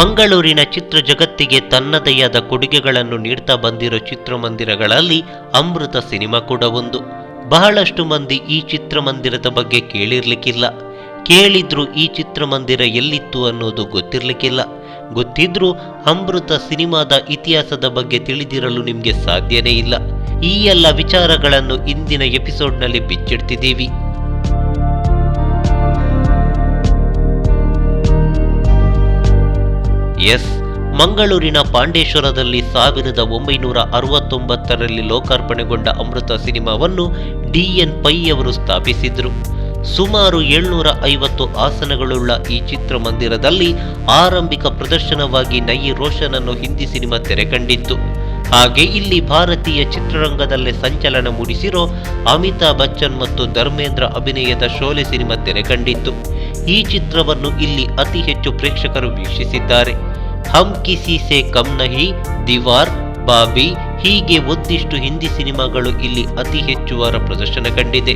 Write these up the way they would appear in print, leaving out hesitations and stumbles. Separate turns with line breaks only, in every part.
ಮಂಗಳೂರಿನ ಚಿತ್ರ ಜಗತ್ತಿಗೆ ತನ್ನದೇ ಆದ ಕೊಡುಗೆಗಳನ್ನು ನೀಡ್ತಾ ಬಂದಿರೋ ಚಿತ್ರಮಂದಿರಗಳಲ್ಲಿ ಅಮೃತ ಸಿನಿಮಾ ಕೂಡ ಒಂದು. ಬಹಳಷ್ಟು ಮಂದಿ ಈ ಚಿತ್ರಮಂದಿರದ ಬಗ್ಗೆ ಕೇಳಿರ್ಲಿಕ್ಕಿಲ್ಲ. ಕೇಳಿದ್ರೂ ಈ ಚಿತ್ರಮಂದಿರ ಎಲ್ಲಿತ್ತು ಅನ್ನೋದು ಗೊತ್ತಿರ್ಲಿಕ್ಕಿಲ್ಲ. ಗೊತ್ತಿದ್ರೂ ಅಮೃತ ಸಿನಿಮಾದ ಇತಿಹಾಸದ ಬಗ್ಗೆ ತಿಳಿದಿರಲು ನಿಮಗೆ ಸಾಧ್ಯನೇ ಇಲ್ಲ. ಈ ಎಲ್ಲ ವಿಚಾರಗಳನ್ನು ಇಂದಿನ ಎಪಿಸೋಡ್ನಲ್ಲಿ ಬಿಚ್ಚಿಡ್ತಿದ್ದೀವಿ. ಎಸ್, ಮಂಗಳೂರಿನ ಪಾಂಡೇಶ್ವರದಲ್ಲಿ 1969ರಲ್ಲಿ ಲೋಕಾರ್ಪಣೆಗೊಂಡ ಅಮೃತ ಸಿನಿಮಾವನ್ನು DN ಪೈ ಅವರು ಸ್ಥಾಪಿಸಿದ್ರು. ಸುಮಾರು 750 ಆಸನಗಳುಳ್ಳ ಈ ಚಿತ್ರಮಂದಿರದಲ್ಲಿ ಆರಂಭಿಕ ಪ್ರದರ್ಶನವಾಗಿ ನಯಿ ರೋಷನ್ ಅನ್ನೋ ಹಿಂದಿ ಸಿನಿಮಾ ತೆರೆಕಂಡಿತ್ತು. ಹಾಗೆ ಇಲ್ಲಿ ಭಾರತೀಯ ಚಿತ್ರರಂಗದಲ್ಲೇ ಸಂಚಲನ ಮೂಡಿಸಿರೋ ಅಮಿತಾಬ್ ಬಚ್ಚನ್ ಮತ್ತು ಧರ್ಮೇಂದ್ರ ಅಭಿನಯದ ಶೋಲೆ ಸಿನಿಮಾ ತೆರೆಕಂಡಿತ್ತು. ಈ ಚಿತ್ರವನ್ನು ಇಲ್ಲಿ ಅತಿ ಹೆಚ್ಚು ಪ್ರೇಕ್ಷಕರು ವೀಕ್ಷಿಸಿದ್ದಾರೆ. ಹಮ್ ಕಿಸಿ ಸೆ ಕಮ್ ನಹಿ, ದಿವಾರ್, ಬಾಬಿ ಹೀಗೆ ಒಂದಿಷ್ಟು ಹಿಂದಿ ಸಿನಿಮಾಗಳು ಇಲ್ಲಿ ಅತಿ ಹೆಚ್ಚು ವಾರ ಪ್ರದರ್ಶನ ಕಂಡಿದೆ.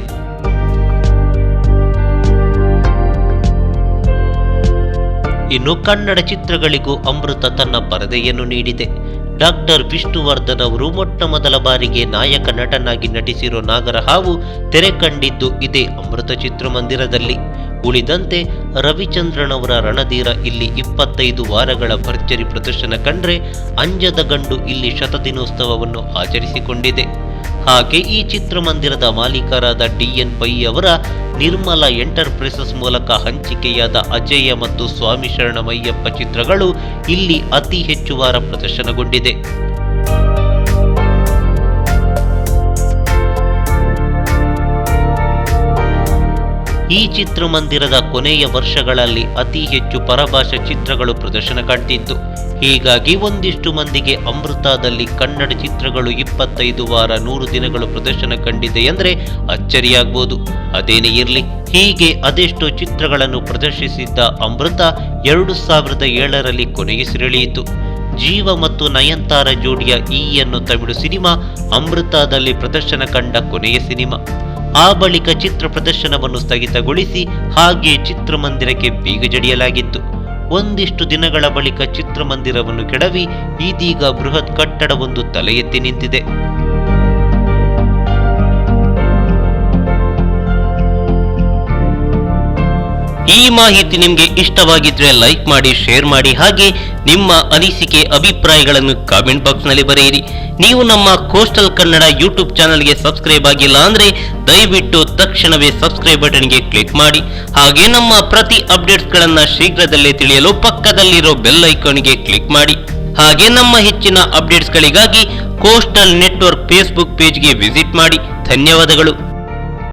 ಇನ್ನು ಕನ್ನಡ ಚಿತ್ರಗಳಿಗೂ ಅಮೃತ ತನ್ನ ಪರದೆಯನ್ನು ನೀಡಿದೆ. ಡಾಕ್ಟರ್ ವಿಷ್ಣುವರ್ಧನ್ ಅವರು ಮೊಟ್ಟ ಮೊದಲ ಬಾರಿಗೆ ನಾಯಕ ನಟನಾಗಿ ನಟಿಸಿರೋ ನಾಗರಹಾವು ತೆರೆ ಕಂಡಿದ್ದು ಇದೇ ಅಮೃತ ಚಿತ್ರಮಂದಿರದಲ್ಲಿ. ಉಳಿದಂತೆ ರವಿಚಂದ್ರನ್ ಅವರ ರಣಧೀರ ಇಲ್ಲಿ 25 ವಾರಗಳ ಭರ್ಜರಿ ಪ್ರದರ್ಶನ ಕಂಡ್ರೆ, ಅಂಜದ ಗಂಡು ಇಲ್ಲಿ ಶತದಿನೋತ್ಸವವನ್ನು ಆಚರಿಸಿಕೊಂಡಿದೆ. ಹಾಗೆ ಈ ಚಿತ್ರಮಂದಿರದ ಮಾಲೀಕರಾದ DN ಪೈ ಅವರ ನಿರ್ಮಲಾ ಎಂಟರ್ಪ್ರೈಸಸ್ ಮೂಲಕ ಹಂಚಿಕೆಯಾದ ಅಜೇಯ ಮತ್ತು ಸ್ವಾಮಿ ಶರಣಮಯ್ಯಪ್ಪ ಚಿತ್ರಗಳು ಇಲ್ಲಿ ಅತಿ ಹೆಚ್ಚು ವಾರ ಪ್ರದರ್ಶನಗೊಂಡಿದೆ. ಈ ಚಿತ್ರಮಂದಿರದ ಕೊನೆಯ ವರ್ಷಗಳಲ್ಲಿ ಅತಿ ಹೆಚ್ಚು ಪರಭಾಷಾ ಚಿತ್ರಗಳು ಪ್ರದರ್ಶನ ಕಂಡಿತ್ತು. ಹೀಗಾಗಿ ಒಂದಿಷ್ಟು ಮಂದಿಗೆ ಅಮೃತದಲ್ಲಿ ಕನ್ನಡ ಚಿತ್ರಗಳು 25 ವಾರ 100 ದಿನಗಳು ಪ್ರದರ್ಶನ ಕಂಡಿದೆ ಎಂದರೆ ಅಚ್ಚರಿಯಾಗಬಹುದು. ಅದೇನೇ ಇರಲಿ, ಹೀಗೆ ಅದೆಷ್ಟೋ ಚಿತ್ರಗಳನ್ನು ಪ್ರದರ್ಶಿಸಿದ್ದ ಅಮೃತ 2007ರಲ್ಲಿ ಕೊನೆಯುಸಿರೆಳೆಯಿತು. ಜೀವ ಮತ್ತು ನಯನತಾರ ಜೋಡಿಯ ಈ ಅನ್ನೋ ತಮಿಳು ಸಿನಿಮಾ ಅಮೃತದಲ್ಲಿ ಪ್ರದರ್ಶನ ಕಂಡ ಕೊನೆಯ ಸಿನಿಮಾ. ಆ ಬಳಿಕ ಚಿತ್ರ ಪ್ರದರ್ಶನವನ್ನು ಸ್ಥಗಿತಗೊಳಿಸಿ ಹಾಗೆ ಚಿತ್ರಮಂದಿರಕ್ಕೆ ಬೀಗ ಜಡಿಯಲಾಗಿತ್ತು. ಒಂದಿಷ್ಟು ದಿನಗಳ ಬಳಿಕ ಚಿತ್ರಮಂದಿರವನ್ನು ಕೆಡವಿ ಇದೀಗ ಬೃಹತ್ ಕಟ್ಟಡವೊಂದು ತಲೆ ಎತ್ತಿ ನಿಂತಿದೆ. ಈ ಮಾಹಿತಿ ನಿಮಗೆ ಇಷ್ಟವಾಗಿದ್ರೆ ಲೈಕ್ ಮಾಡಿ, ಶೇರ್ ಮಾಡಿ, ಹಾಗೆ ನಿಮ್ಮ ಅನಿಸಿಕೆ ಅಭಿಪ್ರಾಯಗಳನ್ನು ಕಾಮೆಂಟ್ ಬಾಕ್ಸ್ನಲ್ಲಿ ಬರೆಯಿರಿ. ನೀವು ನಮ್ಮ ಕೋಸ್ಟಲ್ ಕನ್ನಡ ಯೂಟ್ಯೂಬ್ ಚಾನಲ್ಗೆ ಸಬ್ಸ್ಕ್ರೈಬ್ ಆಗಿಲ್ಲ ಅಂದ್ರೆ ದಯವಿಟ್ಟು ತಕ್ಷಣವೇ ಸಬ್ಸ್ಕ್ರೈಬ್ ಬಟನ್ಗೆ ಕ್ಲಿಕ್ ಮಾಡಿ. ಹಾಗೆ ನಮ್ಮ ಪ್ರತಿ ಅಪ್ಡೇಟ್ಸ್ಗಳನ್ನು ಶೀಘ್ರದಲ್ಲೇ ತಿಳಿಯಲು ಪಕ್ಕದಲ್ಲಿರೋ ಬೆಲ್ ಐಕಾನ್ಗೆ ಕ್ಲಿಕ್ ಮಾಡಿ. ಹಾಗೆ ನಮ್ಮ ಹೆಚ್ಚಿನ ಅಪ್ಡೇಟ್ಸ್ಗಳಿಗಾಗಿ ಕೋಸ್ಟಲ್ ನೆಟ್ವರ್ಕ್ ಫೇಸ್ಬುಕ್ ಪೇಜ್ಗೆ ವಿಸಿಟ್ ಮಾಡಿ. ಧನ್ಯವಾದಗಳು.